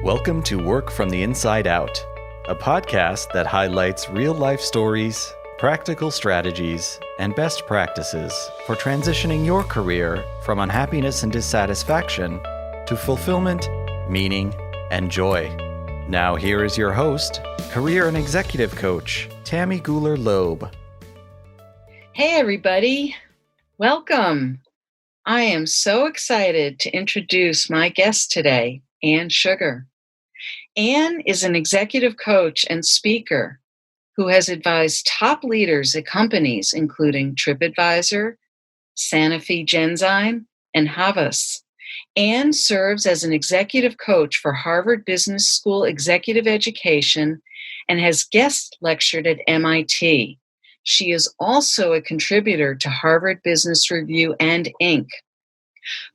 Welcome to Work from the Inside Out, a podcast that highlights real-life stories, practical strategies, and best practices for transitioning your career from unhappiness and dissatisfaction to fulfillment, meaning, and joy. Now here is your host, career and executive coach, Tammy Guler-Loeb. Hey everybody, welcome. I am so excited to introduce my guest today, Anne Sugar. Anne is an executive coach and speaker who has advised top leaders at companies including TripAdvisor, Sanofi Genzyme, and Havas. Anne serves as an executive coach for Harvard Business School Executive Education and has guest lectured at MIT. She is also a contributor to Harvard Business Review and Inc.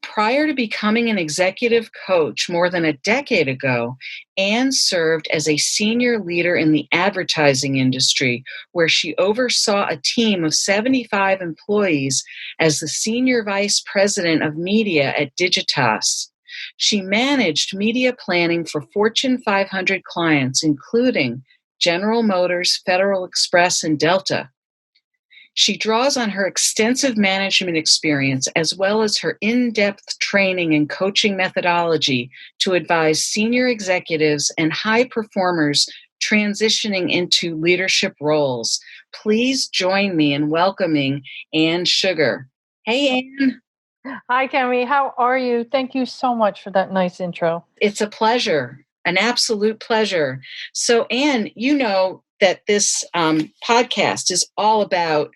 Prior to becoming an executive coach more than a decade ago, Anne served as a senior leader in the advertising industry, where she oversaw a team of 75 employees as the senior vice president of media at Digitas. She managed media planning for Fortune 500 clients, including General Motors, Federal Express, and Delta. She draws on her extensive management experience as well as her in-depth training and coaching methodology to advise senior executives and high performers transitioning into leadership roles. Please join me in welcoming Anne Sugar. Hey, Anne. Hi, Tammy. How are you? Thank you so much for that nice intro. It's a pleasure, an absolute pleasure. So, Anne, you know that this podcast is all about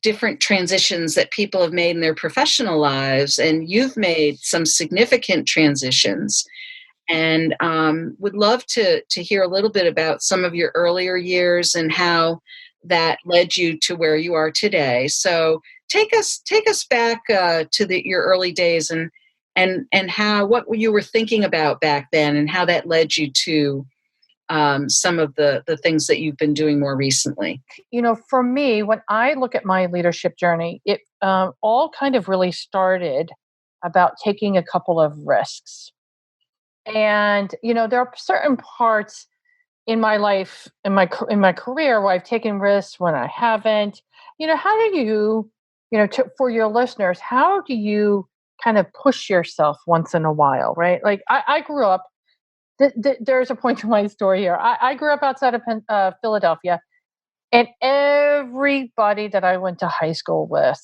different transitions that people have made in their professional lives, and you've made some significant transitions. And would love to hear a little bit about some of your earlier years and how that led you to where you are today. So take us back to your early days and how what you were thinking about back then and how that led you to some of the things that you've been doing more recently. You know, for me, when I look at my leadership journey, it all kind of really started about taking a couple of risks. And, you know, there are certain parts in my life, in my career where I've taken risks, when I haven't. You know, how do you, for your listeners, how do you kind of push yourself once in a while, right? Like I grew up, there's a point to my story here. I grew up outside of Philadelphia, and everybody that I went to high school with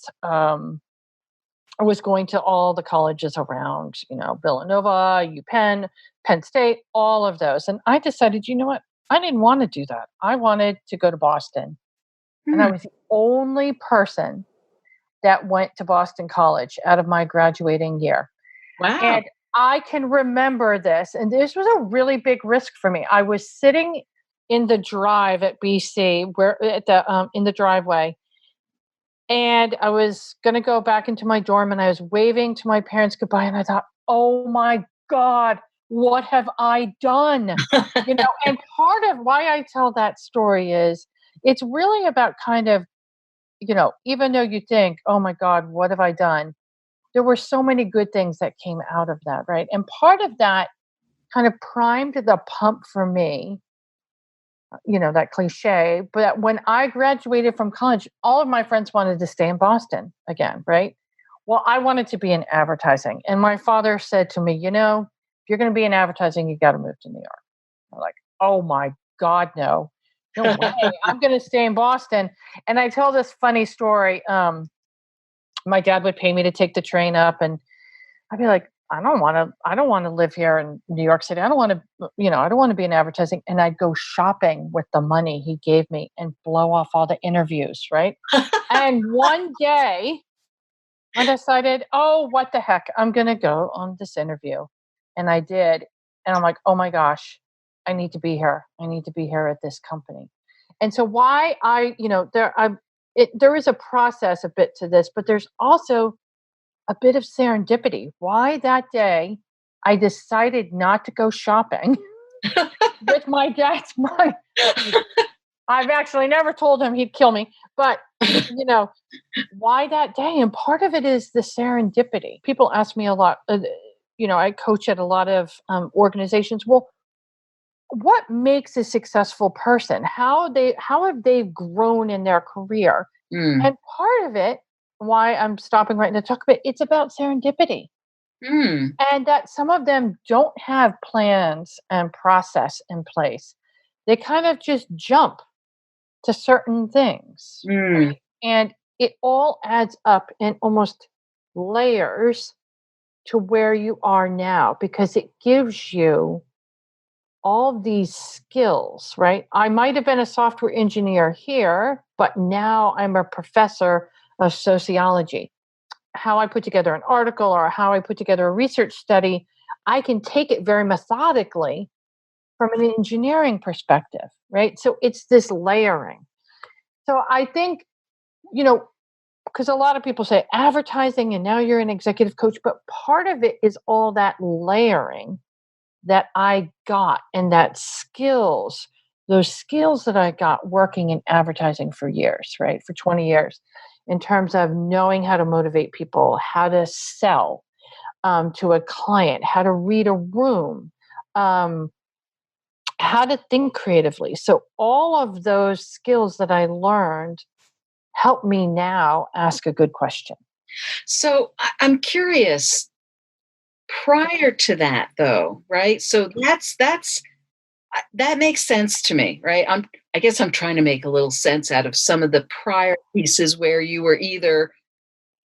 was going to all the colleges around, Villanova, UPenn, Penn State, all of those. And I decided, you know what? I didn't want to do that. I wanted to go to Boston. And I was the only person that went to Boston College out of my graduating year. Wow. And I can remember this, and this was a really big risk for me. I was sitting in the drive at BC, in the driveway, and I was going to go back into my dorm, and I was waving to my parents goodbye, and I thought, "Oh my God, what have I done?" And part of why I tell that story is it's really about kind of, even though you think, "Oh my God, what have I done?" there were so many good things that came out of that, right? And part of that kind of primed the pump for me, that cliche. But when I graduated from college, all of my friends wanted to stay in Boston again, right? Well, I wanted to be in advertising. And my father said to me, if you're going to be in advertising, you got to move to New York. I'm like, oh my God, no way. I'm going to stay in Boston. And I tell this funny story. My dad would pay me to take the train up, and I'd be like, I don't want to live here in New York City. I don't want to be in advertising. And I'd go shopping with the money he gave me and blow off all the interviews. Right. And one day I decided, oh, what the heck? I'm going to go on this interview. And I did. And I'm like, oh my gosh, I need to be here. I need to be here at this company. And so why there is a process a bit to this, but there's also a bit of serendipity. Why that day I decided not to go shopping with my dad's money. I've actually never told him, he'd kill me, but why that day? And part of it is the serendipity. People ask me a lot, I coach at a lot of organizations. Well, what makes a successful person? How have they grown in their career? Mm. And part of it, why I'm stopping right now to talk about, it's about serendipity. Mm. And that some of them don't have plans and process in place. They kind of just jump to certain things, Mm. right? And it all adds up in almost layers to where you are now because it gives you all these skills, right? I might have been a software engineer here, but now I'm a professor of sociology. How I put together an article or how I put together a research study, I can take it very methodically from an engineering perspective, right? So it's this layering. So I think, because a lot of people say advertising and now you're an executive coach, but part of it is all that layering that I got and those skills that I got working in advertising for years, right? For 20 years, in terms of knowing how to motivate people, how to sell to a client, how to read a room, um, how to think creatively. So, all of those skills that I learned help me now ask a good question. So I'm curious, prior to that though, right? So that makes sense to me, right? I guess I'm trying to make a little sense out of some of the prior pieces where you were either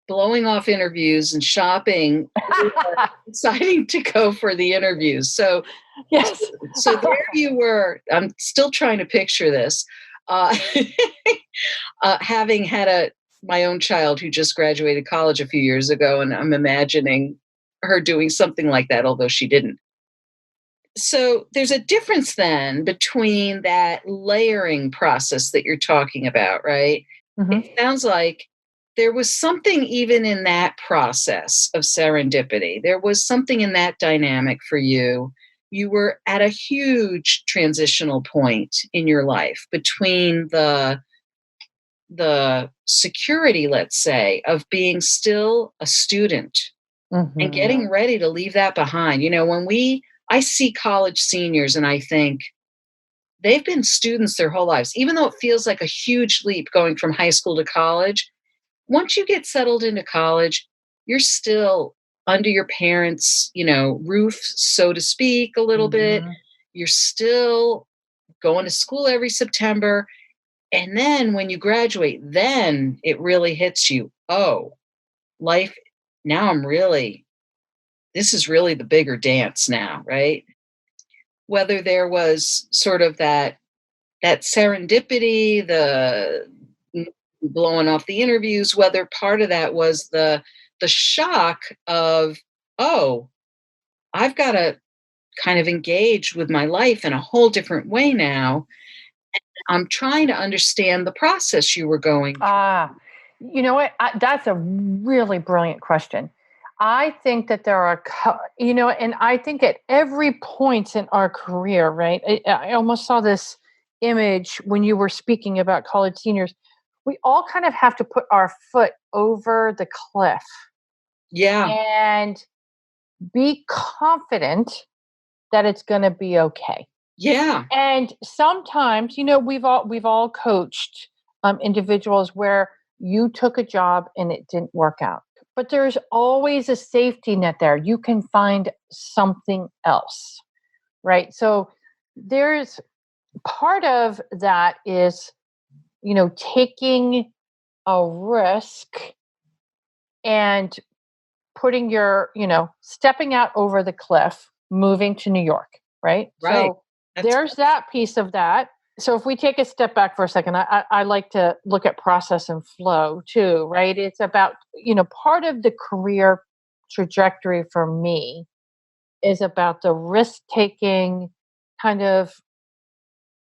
blowing off interviews and shopping or deciding to go for the interviews. So Yes. so there you were. I'm still trying to picture this. Uh, having had my own child who just graduated college a few years ago, and I'm imagining her doing something like that, although she didn't. So there's a difference then between that layering process that you're talking about, right? Mhm. It sounds like there was something even in that process of serendipity. There was something in that dynamic for you. You were at a huge transitional point in your life between the security, let's say, of being still a student and Mhm. getting ready to leave that behind. I see college seniors and I think they've been students their whole lives, even though it feels like a huge leap going from high school to college. Once you get settled into college, you're still under your parents', roof, so to speak, a little bit. Mhm. You're still going to school every September. And then when you graduate, then it really hits you. Oh, life, now this is really the bigger dance now, right? Whether there was sort of that serendipity, the blowing off the interviews, whether part of that was the shock of, oh, I've got to kind of engage with my life in a whole different way now. I'm trying to understand the process you were going through. Ah, you know what? That's a really brilliant question. I think that there are, and I think at every point in our career, right? I almost saw this image when you were speaking about college seniors. We all kind of have to put our foot over the cliff Yeah, and be confident that it's going to be okay. yeah, And sometimes, we've all coached individuals where you took a job and it didn't work out. But there's always a safety net there. You can find something else, right? So there's part of that is, taking a risk and stepping out over the cliff, moving to New York, right? right. So That's there's that piece of that. So if we take a step back for a second, I like to look at process and flow too, right? It's about, part of the career trajectory for me is about the risk taking, kind of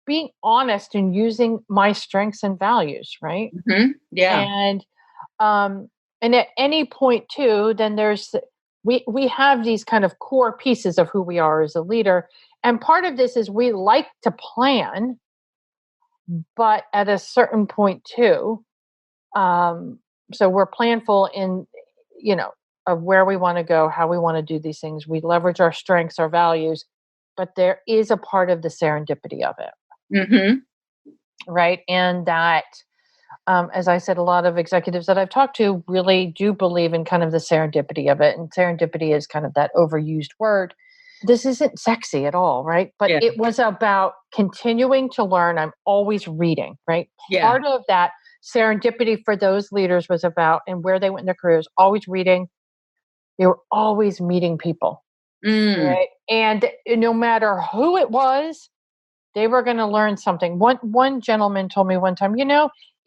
being honest and using my strengths and values, right? yeah. And um and at any point too, then we have these kind of core pieces of who we are as a leader, and part of this is we like to plan, but at a certain point too, um so we're planful in, you know of where we want to go, how we want to do these things. We leverage our strengths, our values, but there is a part of the serendipity of it. Mm-hmm. Right. And that, as I said, a lot of executives that I've talked to really do believe in kind of the serendipity of it. And serendipity is kind of that overused word. This isn't sexy at all, right? But Yeah. it was about continuing to learn. I'm always reading, right? Yeah. Part of that serendipity for those leaders was about, and where they went in their careers, always reading. They were always meeting people, right? And no matter who it was, they were going to learn something. One gentleman told me one time,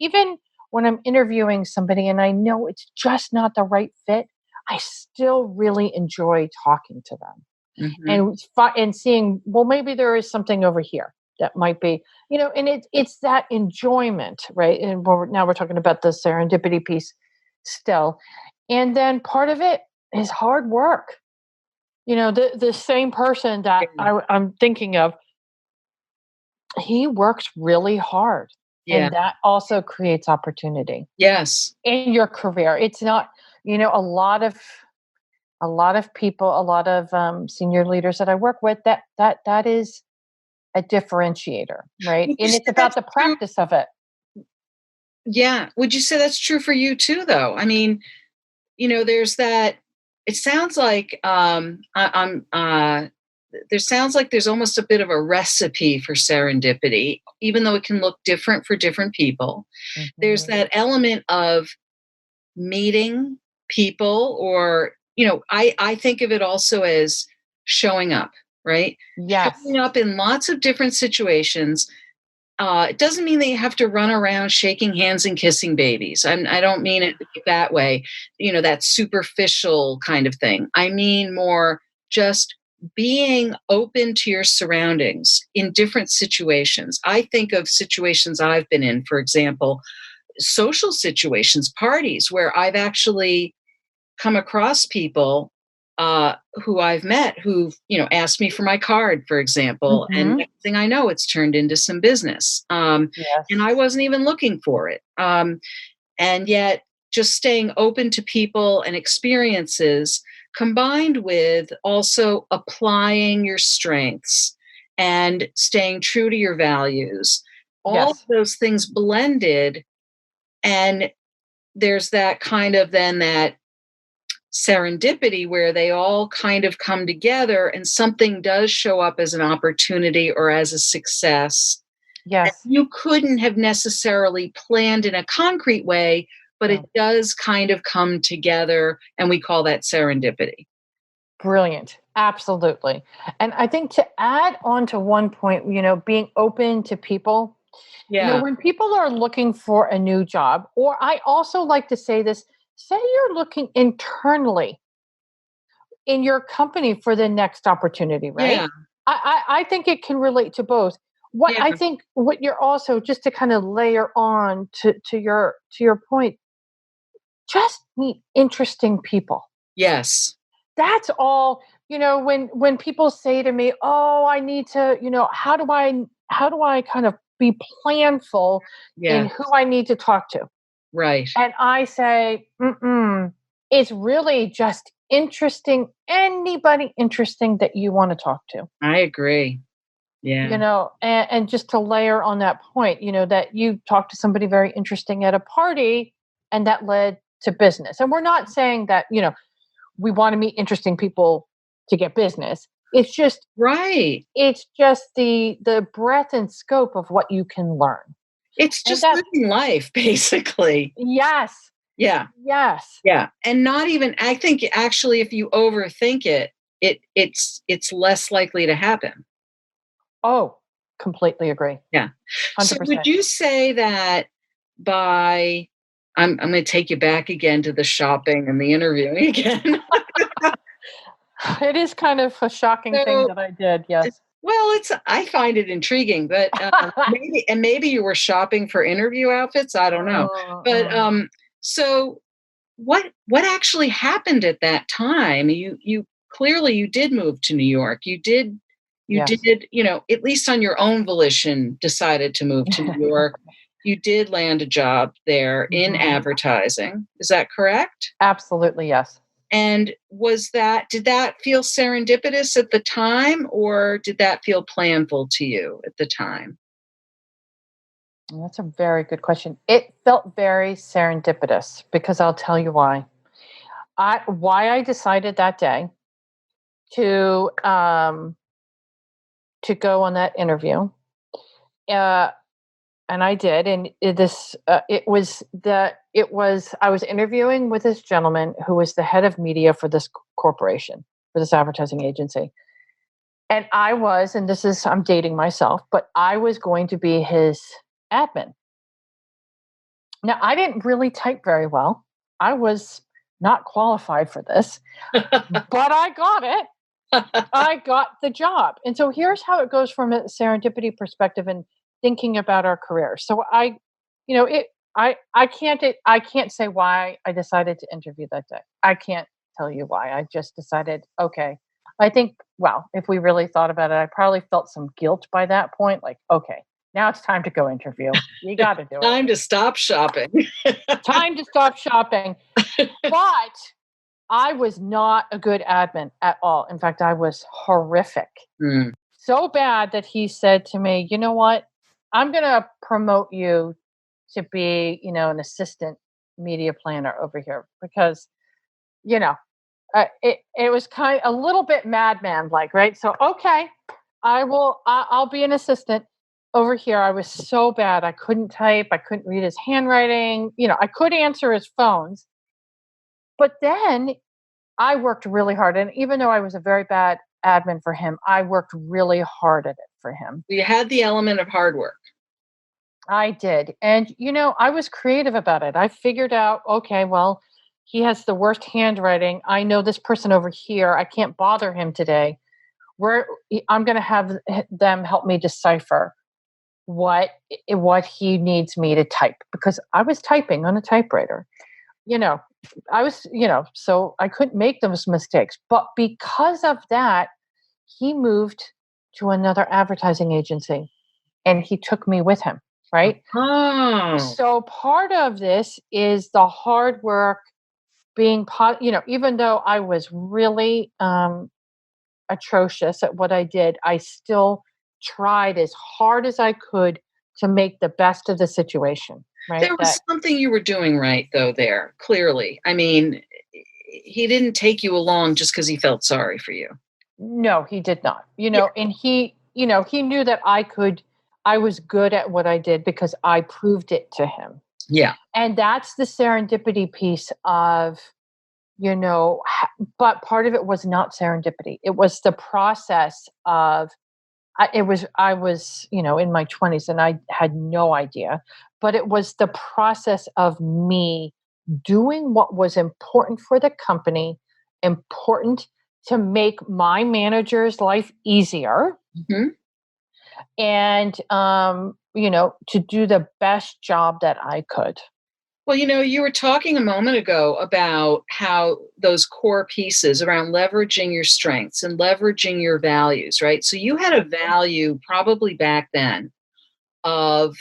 even when I'm interviewing somebody and I know it's just not the right fit, I still really enjoy talking to them. Mm-hmm. And seeing, well, maybe there is something over here that might be, and it's that enjoyment, right? And now we're talking about the serendipity piece still. And then part of it is hard work. The same person that I'm thinking of, he works really hard. Yeah. And that also creates opportunity Yes. in your career. It's not, a lot of people, a lot of senior leaders that I work with, that is a differentiator, right? Would you And say it's about that's the true? practice of it. Yeah. Would you say that's true for you too, though? I mean, there's that. It sounds like there sounds like there's almost a bit of a recipe for serendipity, even though it can look different for different people. There's Mhm. that element of meeting people, or I think of it also as showing up, right? Yes. Showing up in lots of different situations. It doesn't mean that you have to run around shaking hands and kissing babies. I don't mean it that way, that superficial kind of thing. I mean more just being open to your surroundings in different situations. I think of situations I've been in, for example, social situations, parties, where I've actually come across people who I've met who've, asked me for my card, for example, and Mhm. next thing I know, it's turned into some business. And I Yes. wasn't even looking for it. And yet, just staying open to people and experiences, combined with also applying your strengths and staying true to your values, all of Yes. those things blended, and there's that kind of then that serendipity where they all kind of come together and something does show up as an opportunity or as a success that Yes. you couldn't have necessarily planned in a concrete way, but it No. does kind of come together, and we call that serendipity. Brilliant. Absolutely. And I think to add on to one point, being open to people, Yeah. when people are looking for a new job, or I also like to say this, say you're looking internally in your company for the next opportunity, right? Yeah. I think it can relate to both. What Yeah. I think, what you're also, just to kind of layer on to your point, just meet interesting people. Yes. That's all. When people say to me, "Oh, I need to," how do I kind of be planful in Yeah. who I need to talk to? Right. And I say, it's really just interesting. Anybody interesting that you want to talk to, I agree. Yeah. and just to layer on that point, that you talked to somebody very interesting at a party and that led to business. And we're not saying that, we want to meet interesting people to get business. It's just, Right. the breadth and scope of what you can learn. It's And just that, living life, basically. yes, Yeah. yes. Yeah. And not even, I think actually if you overthink it, it's less likely to happen. Oh, completely agree. Yeah. So would 100%. you say that by I'm going to take you back again to the shopping and the interviewing again. It is kind of a shocking thing So, that I did. Yes. well, I find it intriguing, but maybe you were shopping for interview outfits. I don't know, but Mm. so what actually happened at that time? You clearly you did move to New York. You did, Yes. at least on your own volition, decided to move to New York. You did land a job there in Mhm. advertising. Is that correct? Absolutely, yes. And did that feel serendipitous at the time, or did that feel planful to you at the time? That's a very good question. It felt very serendipitous because I'll tell you why. Why I decided that day to go on that interview, uh, and I did. And I was interviewing with this gentleman who was the head of media for this corporation, for this advertising agency, and I'm dating myself, but I was going to be his admin. Now, I didn't really type very well. I was not qualified for this, but I got it. I got the job. And so here's how it goes from a serendipity perspective and thinking about our career. So I can't say why I decided to interview that day. I can't tell you why. I just decided, okay. I think, well, if we really thought about it, I probably felt some guilt by that point. Like, okay, now it's time to go interview. You got to do it. Time to stop shopping. Time to stop shopping. But I was not a good admin at all. In fact, I was horrific. So bad that he said to me, you know what? I'm going to promote you to be, an assistant media planner over here because, it was kind of a little bit madman like, right? So, okay, I'll be an assistant over here. I was so bad. I couldn't type. I couldn't read his handwriting. I could answer his phones. But then I worked really hard. And even though I was a very bad admin for him, I worked really hard at it for him. You had the element of hard work. I did. And, I was creative about it. I figured out, okay, well, he has the worst handwriting. I know this person over here. I can't bother him today. I'm going to have them help me decipher what he needs me to type because I was typing on a typewriter. So I couldn't make those mistakes. But because of that, he moved to another advertising agency and he took me with him, right? Oh. So part of this is the hard work being, even though I was really atrocious at what I did, I still tried as hard as I could to make the best of the situation. Right? There was something you were doing right, though, there, clearly. I mean, he didn't take you along just because he felt sorry for you. No, he did not. And he knew that I was good at what I did because I proved it to him. Yeah. And that's the serendipity piece of, but part of it was not serendipity. It was the process of, I was, in my 20s and I had no idea, but it was the process of me doing what was important for the company, important to make my manager's life easier. Mm-hmm. And, to do the best job that I could. Well, you were talking a moment ago about how those core pieces around leveraging your strengths and leveraging your values, right? So you had a value probably back then of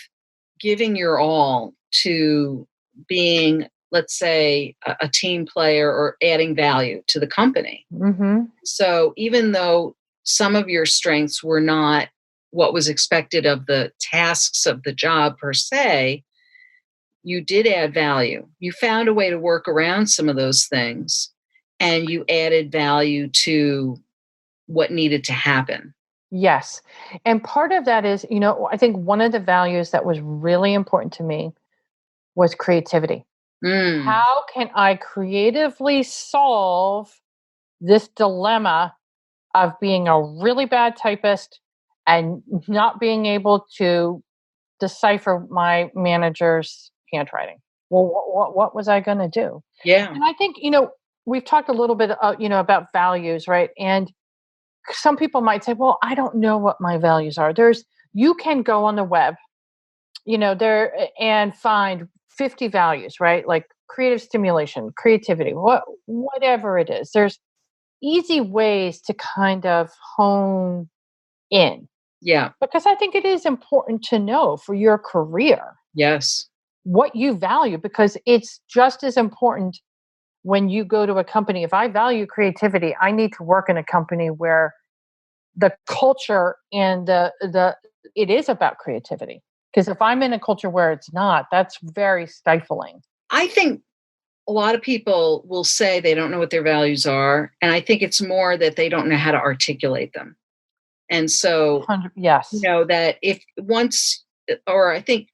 giving your all to being, let's say, a team player or adding value to the company. Mm-hmm. So even though some of your strengths were not what was expected of the tasks of the job per se, you did add value. You found a way to work around some of those things and you added value to what needed to happen. Yes. And part of that is, I think one of the values that was really important to me was creativity. How can I creatively solve this dilemma of being a really bad typist and not being able to decipher my manager's handwriting? Well, what was I going to do? Yeah. And I think, we've talked a little bit, about values, right? And some people might say, well, I don't know what my values are. You can go on the web, and find 50 values, right? Like creative stimulation, creativity, whatever it is. There's easy ways to kind of hone in. Yeah. Because I think it is important to know for your career. Yes. What you value, because it's just as important when you go to a company, if I value creativity, I need to work in a company where the culture and it is about creativity. Because if I'm in a culture where it's not, that's very stifling. I think a lot of people will say they don't know what their values are. And I think it's more that they don't know how to articulate them. And so, Yes. That I think,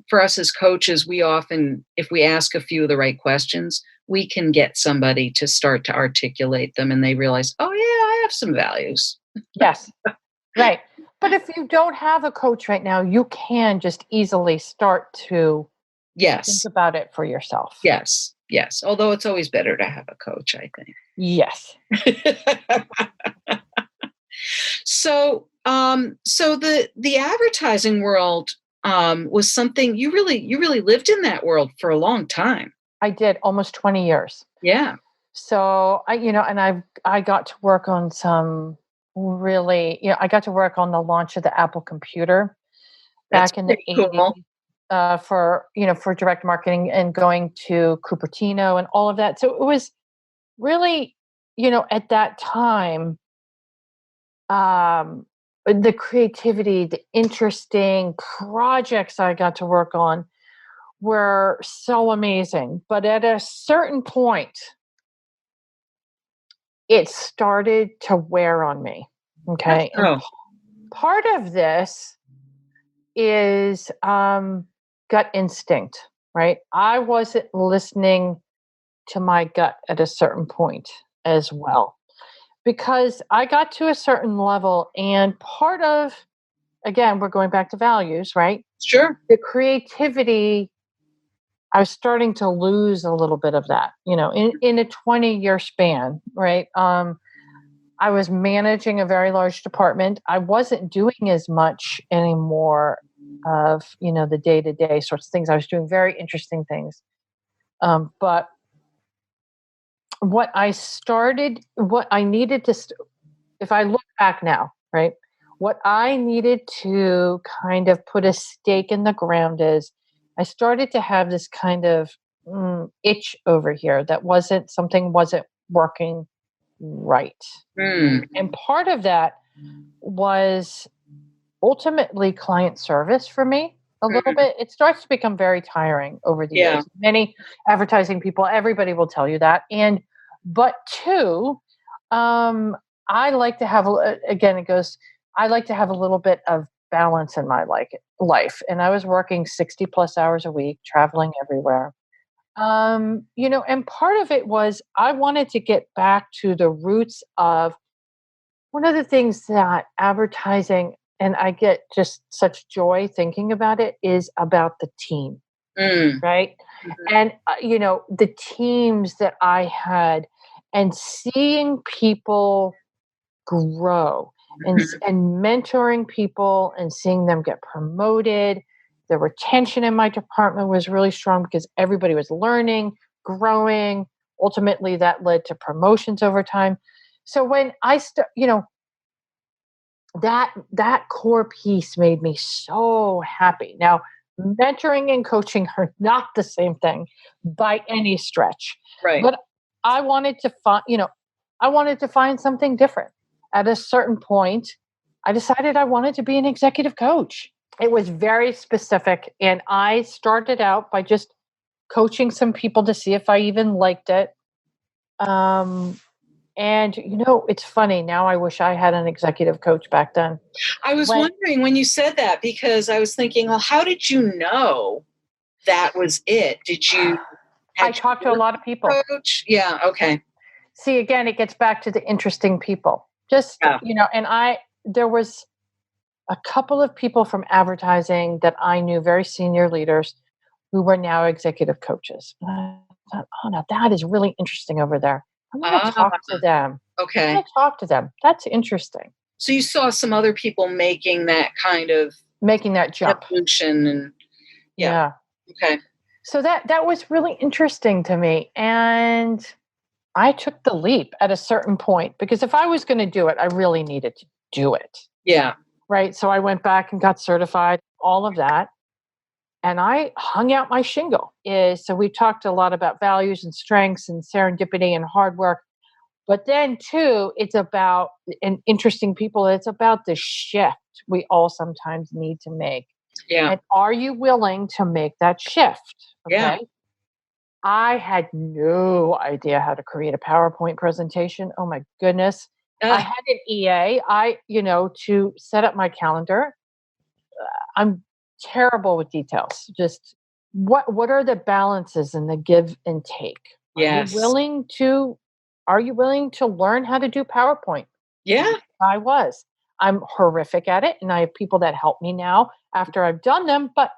for us as coaches, we often, if we ask a few of the right questions, we can get somebody to start to articulate them and they realize, oh, yeah, I have some values. Yes. Right. But if you don't have a coach right now, you can just easily start to think about it for yourself. Yes. Yes. Although it's always better to have a coach, I think. Yes. So the advertising world was something you really lived in that world for a long time. I did, almost 20 years. Yeah. So I got to work on some really, I got to work on the launch of the Apple computer back in the 80s for direct marketing and going to Cupertino and all of that. So it was really, at that time, the creativity, the interesting projects I got to work on were so amazing. But at a certain point, it started to wear on me. Okay. And part of this is gut instinct, right? I wasn't listening to my gut at a certain point as well. Because I got to a certain level, and part of, again, we're going back to values, right? Sure. The creativity, I was starting to lose a little bit of that, in a 20-year span, right? I was managing a very large department. I wasn't doing as much anymore of, the day-to-day sorts of things. I was doing very interesting things. But what I needed to, if I look back now, right, what I needed to kind of put a stake in the ground is I started to have this kind of itch over here that something wasn't working right. And part of that was ultimately client service for me. A little bit. It starts to become very tiring over the years. Many advertising people, everybody will tell you that. But two, I like to have, I like to have a little bit of balance in my life. And I was working 60 plus hours a week, traveling everywhere. And part of it was I wanted to get back to the roots of one of the things that advertising, and I get just such joy thinking about it, is about the team, right? Mm-hmm. And, the teams that I had and seeing people grow and mentoring people and seeing them get promoted. The retention in my department was really strong because everybody was learning, growing. Ultimately, that led to promotions over time. So when I that core piece made me so happy. Now, mentoring and coaching are not the same thing by any stretch. Right. But I wanted to find something different. At a certain point, I decided I wanted to be an executive coach. It was very specific, and I started out by just coaching some people to see if I even liked it. And, it's funny. Now I wish I had an executive coach back then. I was wondering when you said that, because I was thinking, well, how did you know that was it? Did you? I talked to a lot of people. Coach? Yeah. Okay. See, again, it gets back to the interesting people. And there was a couple of people from advertising that I knew, very senior leaders, who were now executive coaches. And I thought, oh, now that is really interesting over there. I'm going to talk to them. Okay. I'm going to talk to them. That's interesting. So you saw some other people making that jump. Evolution and yeah. Okay. So that was really interesting to me. And I took the leap at a certain point, because if I was going to do it, I really needed to do it. Yeah. Right. So I went back and got certified, all of that. and I hung out my shingle. So we talked a lot about values and strengths and serendipity and hard work. But then too, it's about, and interesting people, it's about the shift we all sometimes need to make. Yeah. And are you willing to make that shift? Yeah. Okay. I had no idea how to create a PowerPoint presentation. Oh my goodness. I had an EA, to set up my calendar. I'm terrible with details. Just what are the balances and the give and take? Yes. Are you willing to learn how to do PowerPoint? Yeah. I was. I'm horrific at it, and I have people that help me now after I've done them, but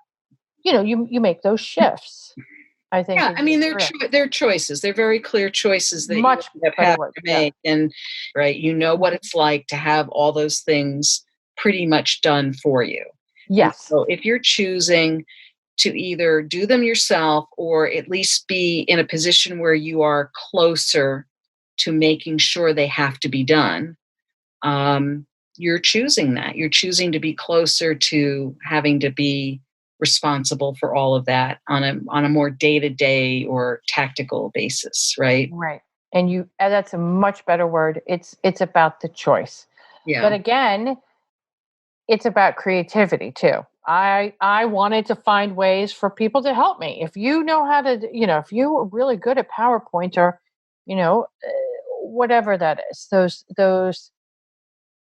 you make those shifts. I think. Yeah, I mean, they're choices. They're very clear choices that Much you better have word, to make. And right, what it's like to have all those things pretty much done for you. Yes. So if you're choosing to either do them yourself or at least be in a position where you are closer to making sure they have to be done, you're choosing that. You're choosing to be closer to having to be responsible for all of that on a more day-to-day or tactical basis, right? Right. And that's a much better word. It's about the choice. Yeah. But again, it's about creativity too. I wanted to find ways for people to help me. If you know how to, if you are really good at PowerPoint or, whatever that is, those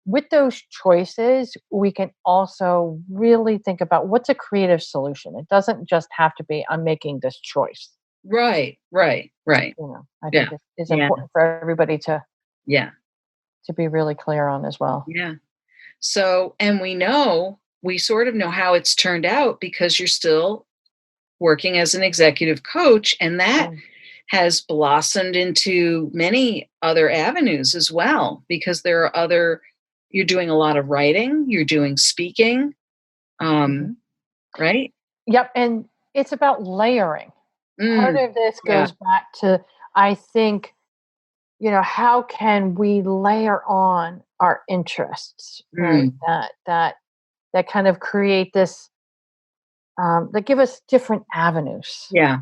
with those choices, we can also really think about what's a creative solution. It doesn't just have to be, I'm making this choice. Right. I think it's important for everybody to be really clear on as well. Yeah. So, and we sort of know how it's turned out because you're still working as an executive coach, and that has blossomed into many other avenues as well, because you're doing a lot of writing, you're doing speaking, right? Yep. And it's about layering. Part of this goes back to, I think, how can we layer on our interests, right? That kind of create this, that give us different avenues. Yeah.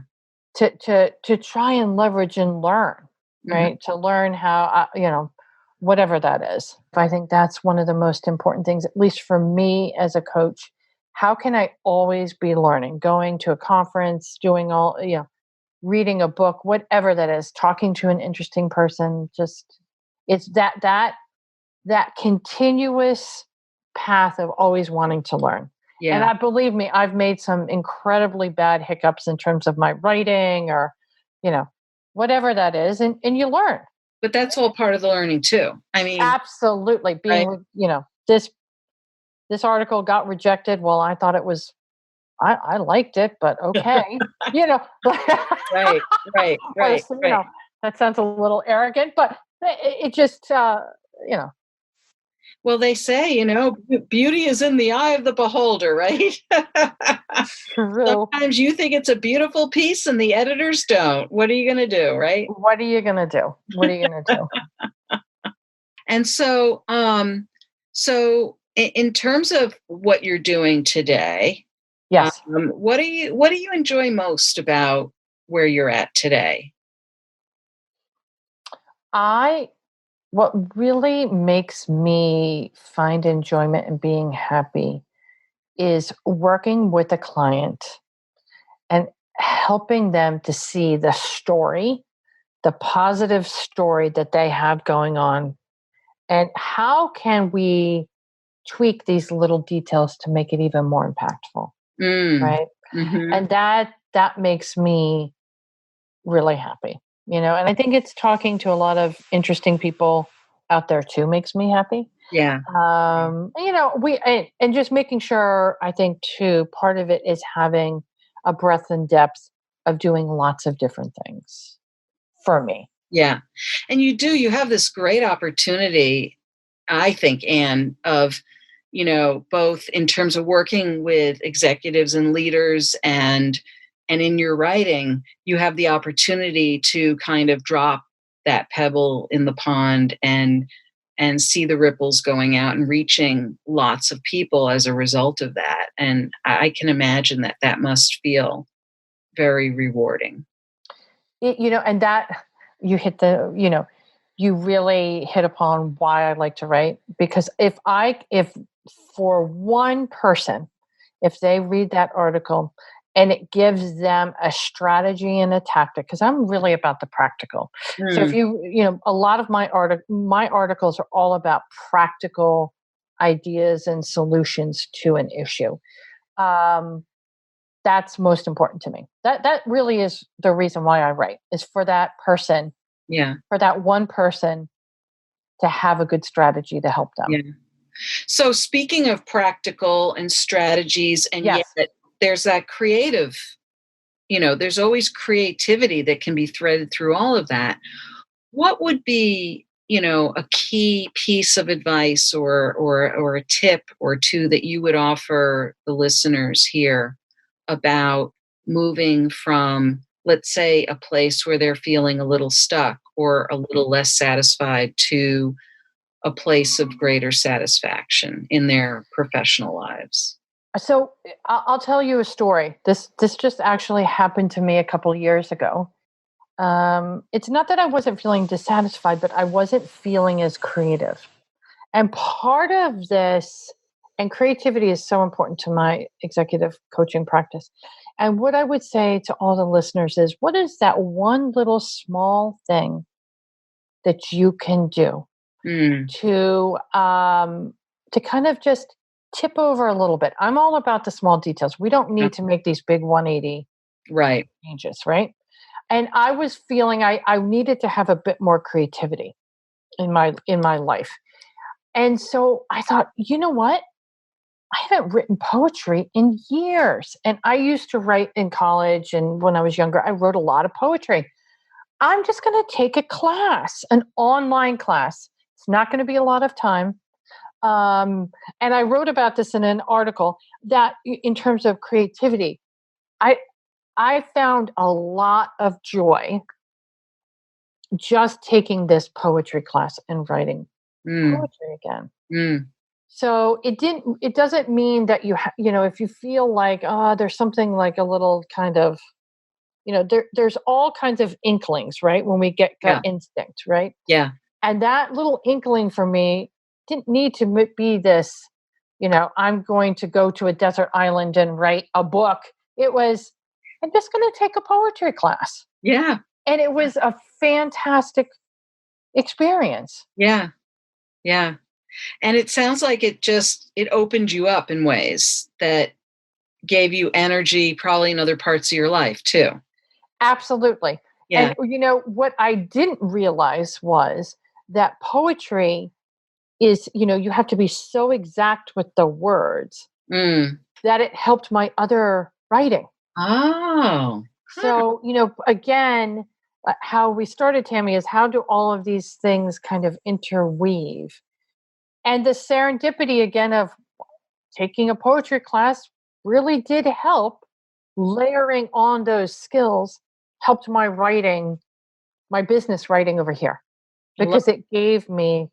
To try and leverage and learn, right? To learn how, whatever that is. I think that's one of the most important things, at least for me as a coach. How can I always be learning, going to a conference, doing all, reading a book, whatever that is, talking to an interesting person, it's that continuous path of always wanting to learn. Yeah. And believe me, I've made some incredibly bad hiccups in terms of my writing or, whatever that is. And you learn. But that's all part of the learning too. I mean, absolutely. This article got rejected. Well, I thought it was, I liked it, but okay. Right. That sounds a little arrogant, but it just, Well, they say, beauty is in the eye of the beholder, right? True. Sometimes you think it's a beautiful piece and the editors don't. What are you going to do, right? What are you going to do? And so, in terms of what you're doing today, yes. What do you enjoy most about where you're at today? What really makes me find enjoyment and being happy is working with a client and helping them to see the story, the positive story that they have going on, and how can we tweak these little details to make it even more impactful, right? And that makes me really happy. And I think it's talking to a lot of interesting people out there too makes me happy. Yeah. And just making sure, I think too, part of it is having a breadth and depth of doing lots of different things for me. Yeah. And you have this great opportunity, I think, Anne, of, both in terms of working with executives and leaders and in your writing, you have the opportunity to kind of drop that pebble in the pond and and see the ripples going out and reaching lots of people as a result of that. And I can imagine that that must feel very rewarding. And that you hit you really hit upon why I like to write, because if for one person, if they read that article and it gives them a strategy and a tactic, because I'm really about the practical. So if a lot of my articles are all about practical ideas and solutions to an issue. That's most important to me. That really is the reason why I write, is for that person, for that one person to have a good strategy to help them. Yeah. So speaking of practical and strategies, and Yes. yet there's that creative, there's always creativity that can be threaded through all of that. What would be, a key piece of advice or a tip or two that you would offer the listeners here about moving from, let's say, a place where they're feeling a little stuck or a little less satisfied to a place of greater satisfaction in their professional lives? So I'll tell you a story. This just actually happened to me a couple of years ago. It's not that I wasn't feeling dissatisfied, but I wasn't feeling as creative. And part of this, and creativity is so important to my executive coaching practice. And what I would say to all the listeners is, what is that one little small thing that you can do to kind of just tip over a little bit? I'm all about the small details. We don't need to make these big 180 changes, right? And I was feeling I needed to have a bit more creativity in my life. And so I thought, you know what? I haven't written poetry in years. And I used to write in college, and when I was younger, I wrote a lot of poetry. I'm just going to take a class, an online class. It's not going to be a lot of time. And I wrote about this in an article that in terms of creativity, I found a lot of joy just taking this poetry class and writing poetry again. So it doesn't mean that if you feel like, there's something like a little kind of, there's all kinds of inklings, right? When we get gut instinct, right? Yeah. And that little inkling for me didn't need to be this, I'm going to go to a desert island and write a book. It was, I'm just going to take a poetry class. Yeah. And it was a fantastic experience. Yeah. Yeah. And it sounds like it opened you up in ways that gave you energy, probably in other parts of your life too. Absolutely. Yeah. And what I didn't realize was that poetry is, you have to be so exact with the words that it helped my other writing. Oh. So, again, how we started, Tammy, is how do all of these things kind of interweave? And the serendipity, again, of taking a poetry class really did help. Layering on those skills helped my writing, my business writing over here, because it gave me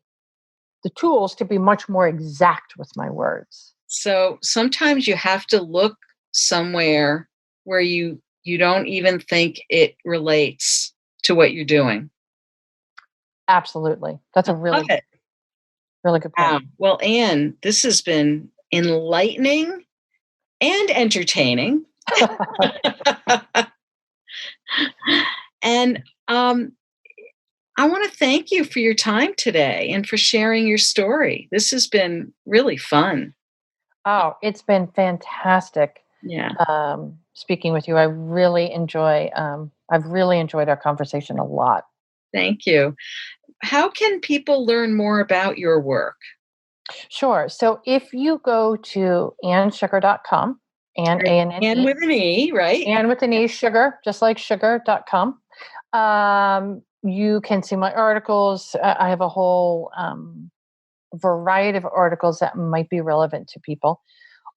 the tools to be much more exact with my words. So sometimes you have to look somewhere where you don't even think it relates to what you're doing. Absolutely. That's a really good point. Wow. Well, Anne, this has been enlightening and entertaining. And I want to thank you for your time today and for sharing your story. This has been really fun. Oh, it's been fantastic. Yeah. Speaking with you, I've really enjoyed our conversation a lot. Thank you. How can people learn more about your work? Sure. So if you go to AnnSugar.com, And with an E, right? And with an E, sugar, just like sugar.com. You can see my articles. I have a whole variety of articles that might be relevant to people.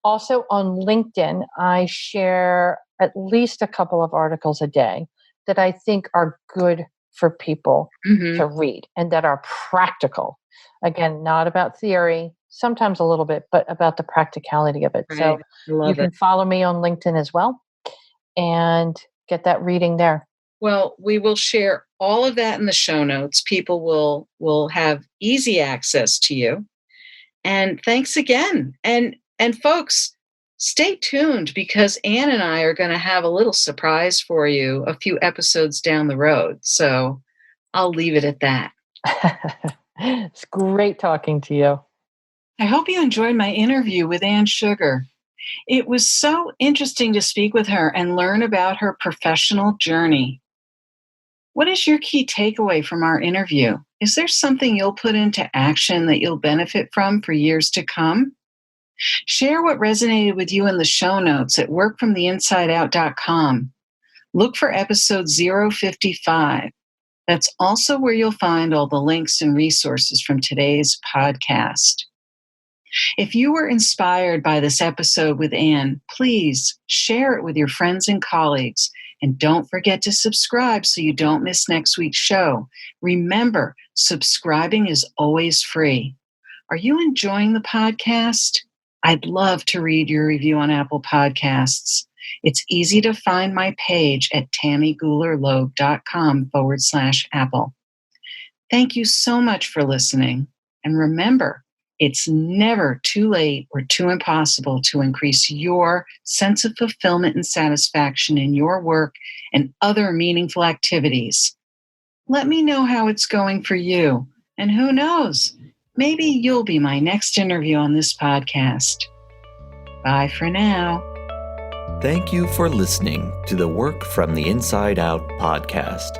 Also on LinkedIn, I share at least a couple of articles a day that I think are good for people Mhm. to read and that are practical. Again, not about theory, sometimes a little bit, but about the practicality of it. Right. So I you love can it. follow me on LinkedIn as well and get that reading there. Well, we will share all of that in the show notes. People will have easy access to you. And thanks again. And folks, stay tuned because Anne and I are going to have a little surprise for you a few episodes down the road. So I'll leave it at that. It's great talking to you. I hope you enjoyed my interview with Anne Sugar. It was so interesting to speak with her and learn about her professional journey. What is your key takeaway from our interview? Is there something you'll put into action that you'll benefit from for years to come? Share what resonated with you in the show notes at workfromtheinsideout.com. Look for episode 055. That's also where you'll find all the links and resources from today's podcast. If you were inspired by this episode with Anne, please share it with your friends and colleagues. And don't forget to subscribe so you don't miss next week's show. Remember, subscribing is always free. Are you enjoying the podcast? I'd love to read your review on Apple Podcasts. It's easy to find my page at tammygulerloeb.com/Apple. Thank you so much for listening. And remember, it's never too late or too impossible to increase your sense of fulfillment and satisfaction in your work and other meaningful activities. Let me know how it's going for you. And who knows, maybe you'll be my next interview on this podcast. Bye for now. Thank you for listening to the Work from the Inside Out podcast.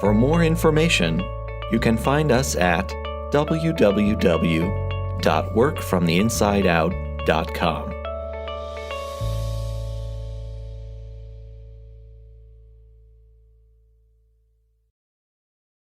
For more information, you can find us at www.workfromtheinsideout.com.